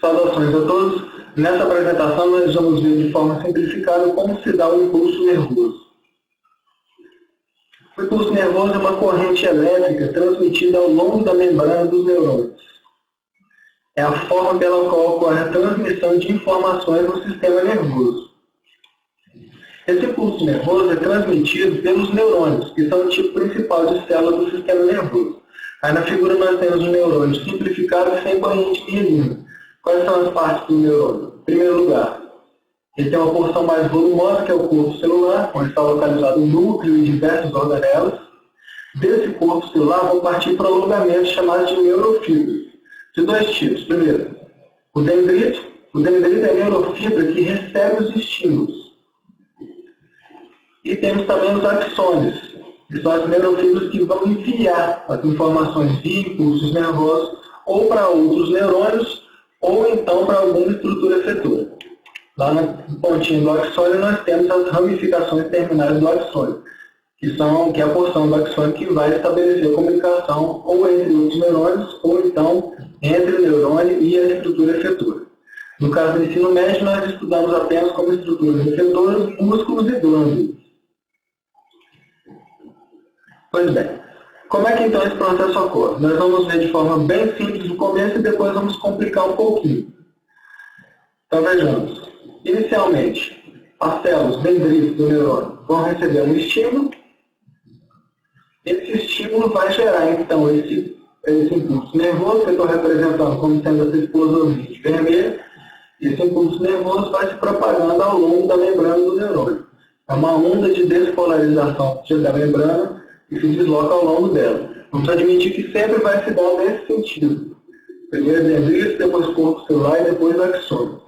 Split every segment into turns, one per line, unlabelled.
Saudações a todos. Nessa apresentação nós vamos ver de forma simplificada como se dá o impulso nervoso. O impulso nervoso é uma corrente elétrica transmitida ao longo da membrana dos neurônios. É a forma pela qual ocorre a transmissão de informações no sistema nervoso. Esse impulso nervoso é transmitido pelos neurônios, que são o tipo principal de célula do sistema nervoso. Aí na figura nós temos um neurônio simplificado sem corrente mielina. Quais são as partes do neurônio? Em primeiro lugar, ele tem uma porção mais volumosa, que é o corpo celular, onde está localizado o núcleo e diversos organelas. Desse corpo celular vão partir prolongamentos chamados de neurofibras, de dois tipos. Primeiro, o dendrito. O dendrito é a neurofibra que recebe os estímulos. E temos também os axônios, que são as neurofibras que vão enviar as informações via impulsos nervosos ou para outros neurônios ou então para alguma estrutura efetora. Lá no pontinho do axônio nós temos as ramificações terminais do axônio, que é a porção do axônio que vai estabelecer a comunicação ou entre os neurônios ou então entre o neurônio e a estrutura efetora. No caso do ensino médio, nós estudamos apenas como estruturas efetoras, músculos e glândulas. Pois bem, como é que então esse processo ocorre? Nós vamos ver de forma bem simples no começo e depois vamos complicar um pouquinho. Então vejamos. Inicialmente, as células dendritas do neurônio vão receber um estímulo. Esse estímulo vai gerar então esse impulso nervoso, que eu estou representando como sendo essa explosãozinha vermelha. Esse impulso nervoso vai se propagando ao longo da membrana do neurônio. É uma onda de despolarização da membrana que se desloca ao longo dela. Vamos admitir que sempre vai se dar nesse sentido. Primeiro dendrito, depois corpo celular e depois axônio.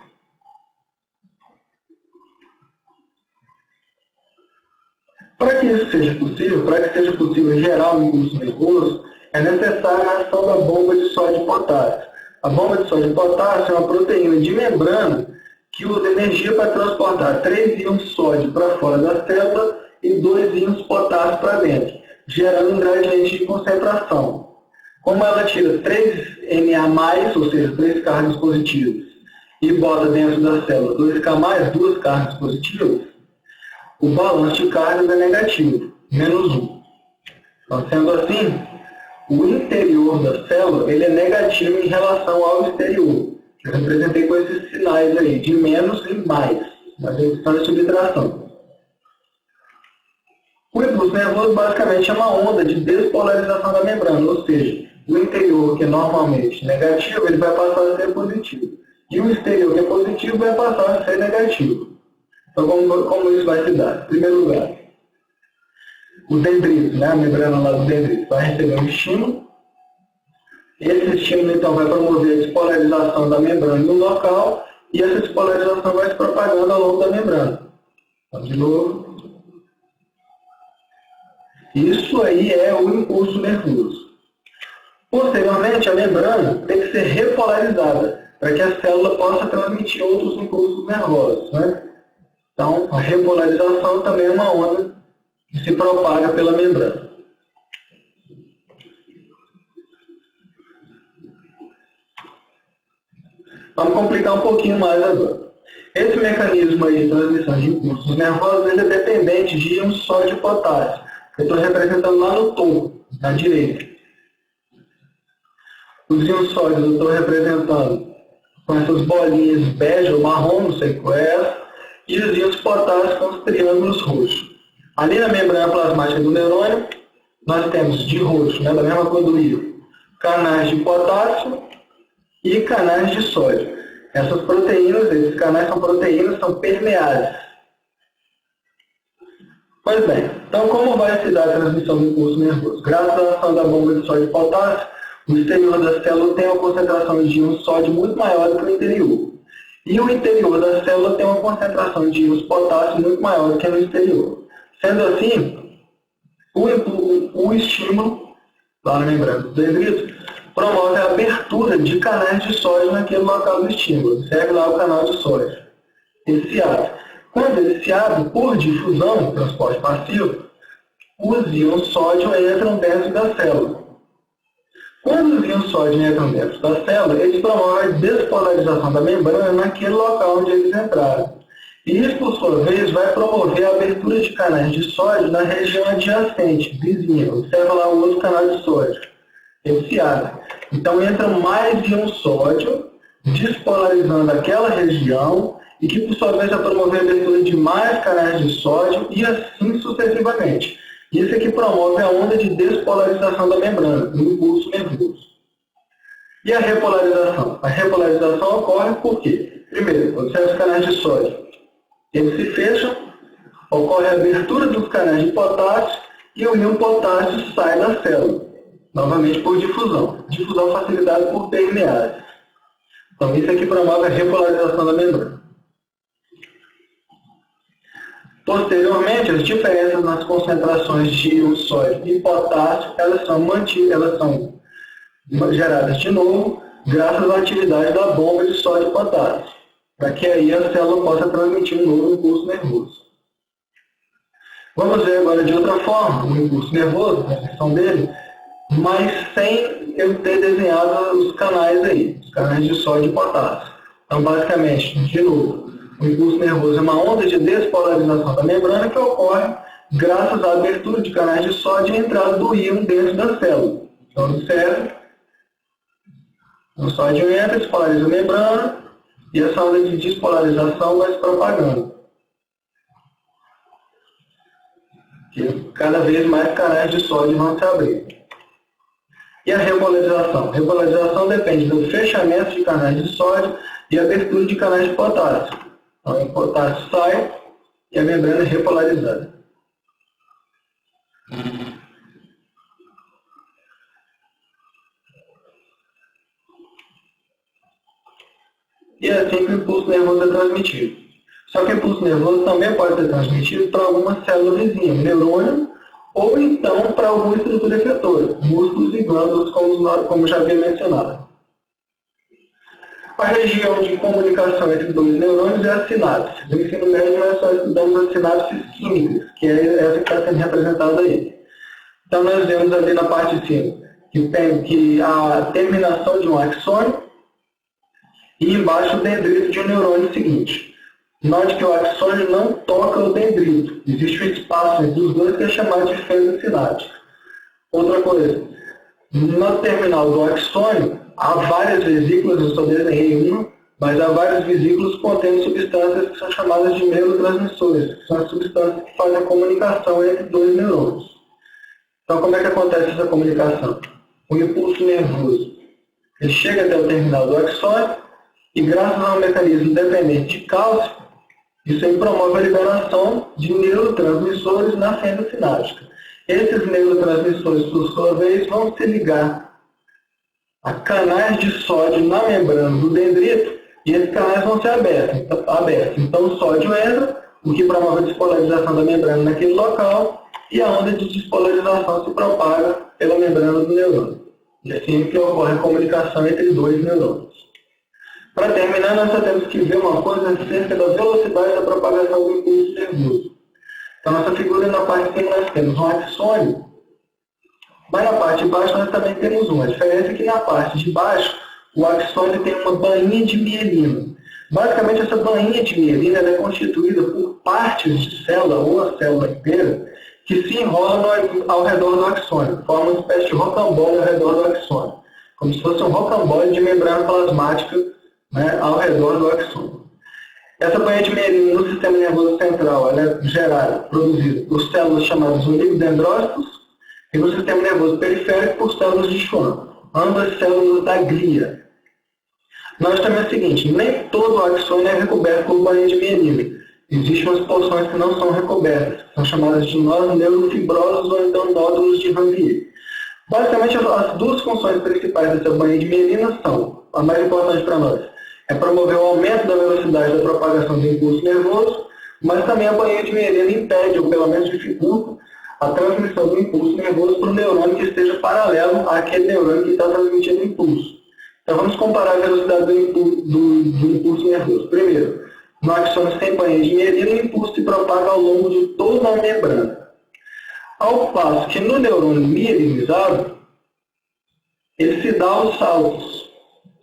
Para que isso seja possível, para que seja possível gerar um impulso nervoso, é necessária a ação da bomba de sódio e potássio. A bomba de sódio e potássio é uma proteína de membrana que usa energia para transportar 3 íons sódio para fora da célula e 2 íons potássio para dentro, gerando um gradiente de concentração. Como ela tira 3 Na+, ou seja, 3 cargas positivas, e bota dentro da célula 2K+, 2 cargas positivas, o balanço de cargas é negativo, -1. Então, sendo assim, o interior da célula ele é negativo em relação ao exterior. Eu representei com esses sinais aí, de menos e mais, na redução e subtração. O impulso nervoso basicamente é uma onda de despolarização da membrana, ou seja, o interior, que é normalmente negativo, ele vai passar a ser positivo. E o exterior, que é positivo, vai passar a ser negativo. Então, como isso vai se dar? Em primeiro lugar, o dendrito, a membrana lá do dendrito, vai receber um estímulo. Esse estímulo, então, vai promover a despolarização da membrana no local e essa despolarização vai se propagando ao longo da membrana. Então, de novo. Isso aí é o impulso nervoso. Posteriormente, a membrana tem que ser repolarizada para que a célula possa transmitir outros impulsos nervosos. Então, a repolarização também é uma onda que se propaga pela membrana. Vamos complicar um pouquinho mais agora. Esse mecanismo aí de transmissão de impulsos nervosos ele é dependente de íons sódio e potássio. Eu estou representando lá no topo, na direita. Os íons sódios eu estou representando com essas bolinhas bege ou marrom, não sei qual é essa, e os íons potássio com os triângulos roxos. Ali na membrana plasmática do neurônio, nós temos de roxo, da mesma cor do íon, canais de potássio e canais de sódio. Essas proteínas, esses canais são proteínas, são permeáveis. Pois bem, então como vai se dar a transmissão do impulso nervoso? Graças à ação da bomba de sódio e potássio, o exterior da célula tem uma concentração de íons sódio muito maior do que o interior. E o interior da célula tem uma concentração de íons potássio muito maior do que no exterior. Sendo assim, o estímulo, lá na membrana do dendrito, promove a abertura de canais de sódio naquele local do estímulo. Segue lá o canal de sódio. Ele se abre. Quando ele se abre, por difusão, transporte passivo, os íons sódio entram dentro da célula. Quando os íons sódio entram dentro da célula, eles promovem a despolarização da membrana naquele local onde eles entraram. E isso, por sua vez, vai promover a abertura de canais de sódio na região adjacente, vizinha. Observa lá o outro canal de sódio. Ele se abre. Então, entra mais íon sódio, despolarizando aquela região, e que, por sua vez, vai promover a abertura de mais canais de sódio, e assim sucessivamente. Isso é que promove a onda de despolarização da membrana, no impulso nervoso. E a repolarização? A repolarização ocorre por quê? Primeiro, observe os canais de sódio. Eles se fecham, ocorre a abertura dos canais de potássio e o íon potássio sai da célula, novamente por difusão. Difusão facilitada por permeases. Então, isso aqui promove a repolarização da membrana. Posteriormente, as diferenças nas concentrações de íon sódio e potássio, elas são geradas de novo, graças à atividade da bomba de sódio e potássio, para que aí a célula possa transmitir um novo impulso nervoso. Vamos ver agora de outra forma o impulso nervoso, a descrição dele, mas sem eu ter desenhado os canais aí, os canais de sódio e potássio. Então, basicamente, de novo, o impulso nervoso é uma onda de despolarização da membrana que ocorre graças à abertura de canais de sódio e a entrada do íon dentro da célula. Então, observe, o sódio entra, despolariza a membrana, e essa onda de despolarização vai se propagando. E cada vez mais canais de sódio vão se abrir. E a repolarização? A repolarização depende do fechamento de canais de sódio e abertura de canais de potássio. Então, o potássio sai e a membrana é repolarizada. E é assim que o impulso nervoso é transmitido. Só que o impulso nervoso também pode ser transmitido para alguma célula vizinha, neurônio, ou então para alguma estrutura efetora, músculos e glândulas, como já havia mencionado. A região de comunicação entre dois neurônios é a sinapse. No ensino médio, nós só estudamos as sinapses químicas, que é essa que está sendo representada aí. Então, nós vemos ali na parte de cima que tem a terminação de um axônio e embaixo o dendrito de um neurônio seguinte. Note que o axônio não toca o dendrito. Existe um espaço entre os dois que é chamado de fenda sináptica. Outra coisa, no terminal do axônio, há várias vesículas, eu só desenhei uma, mas há várias vesículas contendo substâncias que são chamadas de neurotransmissores, que são as substâncias que fazem a comunicação entre dois neurônios. Então, como é que acontece essa comunicação? O impulso nervoso, ele chega até o terminal do axônio e, graças a um mecanismo dependente de cálcio, isso aí promove a liberação de neurotransmissores na fenda sináptica. Esses neurotransmissores, por sua vez, vão se ligar a canais de sódio na membrana do dendrito e esses canais vão ser abertos. Então, o sódio entra, o que promove a despolarização da membrana naquele local e a onda de despolarização se propaga pela membrana do neurônio. E assim é que ocorre a comunicação entre dois neurônios. Para terminar, nós só temos que ver uma coisa acerca da velocidade da propagação do impulso nervoso. Então, nossa figura na parte de cima nós temos um axônio, mas na parte de baixo nós também temos um. A diferença é que na parte de baixo, o axônio tem uma bainha de mielina. Basicamente, essa bainha de mielina é constituída por partes de célula, ou a célula inteira, que se enrolam ao redor do axônio. Forma uma espécie de rocambole ao redor do axônio. Como se fosse um rocambole de membrana plasmática, né, ao redor do axônio. Essa bainha de mielina no sistema nervoso central ela é produzida por células chamadas oligodendrócitos e no sistema nervoso periférico por células de Schwann, ambas células da glia. Nós temos o seguinte, nem todo o axônio é recoberto por bainha de mielina. Existem umas porções que não são recobertas, que são chamadas de nós neurofibrosos ou então nódulos de Ranvier. Basicamente, as duas funções principais dessa bainha de mielina são, a mais importante para nós, é promover o aumento da velocidade da propagação do impulso nervoso, mas também a bainha de mielina impede, ou pelo menos dificulta, a transmissão do impulso nervoso para o neurônio que esteja paralelo àquele neurônio que está transmitindo o impulso. Então vamos comparar a velocidade do impulso nervoso. Primeiro, no axônio sem bainha de mielina, o impulso se propaga ao longo de toda a membrana. Ao passo que no neurônio mielinizado, ele se dá aos saltos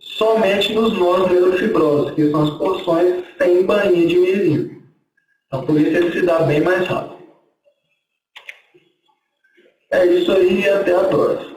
somente nos nós neurofibrosos, que são as porções sem bainha de mielina. Então, por isso ele se dá bem mais rápido. É isso aí e até a próxima.